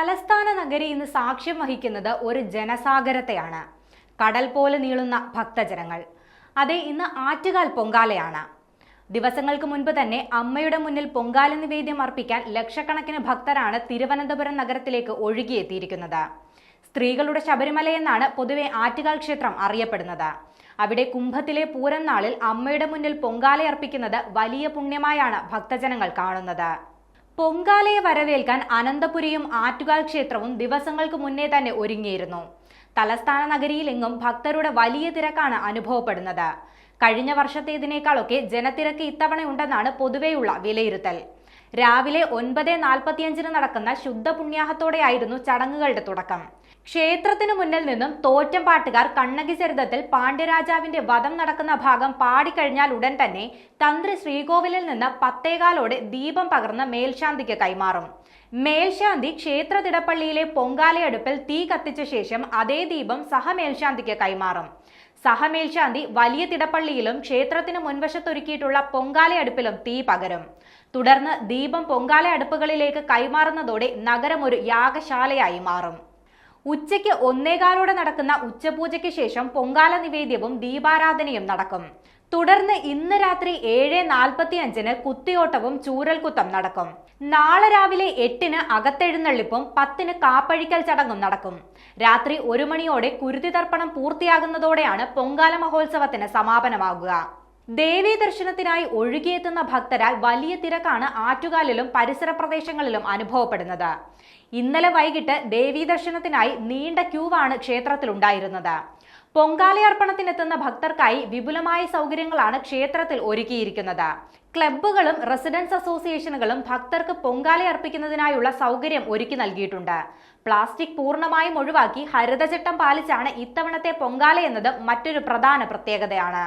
തലസ്ഥാന നഗരി ഇന്ന് സാക്ഷ്യം വഹിക്കുന്നത് ഒരു ജനസാഗരത്തെയാണ്. കടൽ പോലെ നീളുന്ന ഭക്തജനങ്ങൾ. അതെ, ഇന്ന് ആറ്റുകാൽ പൊങ്കാലയാണ്. ദിവസങ്ങൾക്ക് മുൻപ് തന്നെ അമ്മയുടെ മുന്നിൽ പൊങ്കാല നിവേദ്യം അർപ്പിക്കാൻ ലക്ഷക്കണക്കിന് ഭക്തരാണ് തിരുവനന്തപുരം നഗരത്തിലേക്ക് ഒഴുകിയെത്തിയിരിക്കുന്നത്. സ്ത്രീകളുടെ ശബരിമലയെന്നാണ് പൊതുവെ ആറ്റുകാൽ ക്ഷേത്രം അറിയപ്പെടുന്നത്. അവിടെ കുംഭത്തിലെ പൂരം നാളിൽ അമ്മയുടെ മുന്നിൽ പൊങ്കാലയർപ്പിക്കുന്നത് വലിയ പുണ്യമായാണ് ഭക്തജനങ്ങൾ കാണുന്നത്. പൊങ്കാലയെ വരവേൽക്കാൻ അനന്തപുരിയും ആറ്റുകാൽ ക്ഷേത്രവും ദിവസങ്ങൾക്ക് മുന്നേ തന്നെ ഒരുങ്ങിയിരുന്നു. തലസ്ഥാന നഗരിയിലെങ്ങും ഭക്തരുടെ വലിയ തിരക്കാണ് അനുഭവപ്പെടുന്നത്. കഴിഞ്ഞ വർഷത്തേതിനേക്കാളൊക്കെ ജനത്തിരക്ക് ഇത്തവണയുണ്ടെന്നാണ് പൊതുവെയുള്ള വിലയിരുത്തൽ. രാവിലെ 9:45 നടക്കുന്ന ശുദ്ധ പുണ്യാഹത്തോടെയായിരുന്നു ചടങ്ങുകളുടെ തുടക്കം. ക്ഷേത്രത്തിനു മുന്നിൽ നിന്നും തോറ്റം പാട്ടുകാർ കണ്ണകി ചരിതത്തിൽ പാണ്ഡ്യരാജാവിന്റെ വധം നടക്കുന്ന ഭാഗം പാടിക്കഴിഞ്ഞാൽ ഉടൻ തന്നെ തന്ത്രി ശ്രീകോവിലിൽ നിന്ന് 10:15 ദീപം പകർന്ന് മേൽശാന്തിക്ക് കൈമാറും. മേൽശാന്തി ക്ഷേത്ര തിടപ്പള്ളിയിലെ പൊങ്കാലയടുപ്പിൽ തീ കത്തിച്ച ശേഷം അതേ ദീപം സഹമേൽശാന്തിക്ക് കൈമാറും. സഹമേൽശാന്തി വലിയ തിടപ്പള്ളിയിലും ക്ഷേത്രത്തിന് മുൻവശത്തൊരുക്കിയിട്ടുള്ള പൊങ്കാലയടുപ്പിലും തീ പകരും. തുടർന്ന് ദീപം പൊങ്കാല അടുപ്പുകളിലേക്ക് കൈമാറുന്നതോടെ നഗരം ഒരു യാഗശാലയായി മാറും. ഉച്ചയ്ക്ക് 1:15 നടക്കുന്ന ഉച്ചപൂജയ്ക്ക് ശേഷം പൊങ്കാല നിവേദ്യവും ദീപാരാധനയും നടക്കും. തുടർന്ന് ഇന്ന് രാത്രി 7:45 കുത്തിയോട്ടവും ചൂരൽകുത്തം നടക്കും. നാളെ രാവിലെ 8 അകത്തെഴുന്നള്ളിപ്പും 10 കാപ്പഴിക്കൽ ചടങ്ങും നടക്കും. രാത്രി 1 മണിയോടെ കുരുതി തർപ്പണം പൂർത്തിയാകുന്നതോടെയാണ് പൊങ്കാല മഹോത്സവത്തിന് സമാപനമാകുക. ദേവീ ദർശനത്തിനായി ഒഴുകിയെത്തുന്ന ഭക്തരാൽ വലിയ തിരക്കാണ് ആറ്റുകാലിലും പരിസര പ്രദേശങ്ങളിലും അനുഭവപ്പെടുന്നത്. ഇന്നലെ വൈകിട്ട് ദേവീ ദർശനത്തിനായി നീണ്ട ക്യൂവാണ് ക്ഷേത്രത്തിലുണ്ടായിരുന്നത്. പൊങ്കാലയർപ്പണത്തിനെത്തുന്ന ഭക്തർക്കായി വിപുലമായ സൗകര്യങ്ങളാണ് ക്ഷേത്രത്തിൽ ഒരുക്കിയിരിക്കുന്നത്. ക്ലബ്ബുകളും റെസിഡൻസ് അസോസിയേഷനുകളും ഭക്തർക്ക് പൊങ്കാലയർപ്പിക്കുന്നതിനായുള്ള സൗകര്യം ഒരുക്കി നൽകിയിട്ടുണ്ട്. പ്ലാസ്റ്റിക് പൂർണ്ണമായും ഒഴിവാക്കി ഹരിതചട്ടം പാലിച്ചാണ് ഇത്തവണത്തെ പൊങ്കാല എന്നത് മറ്റൊരു പ്രധാന പ്രത്യേകതയാണ്.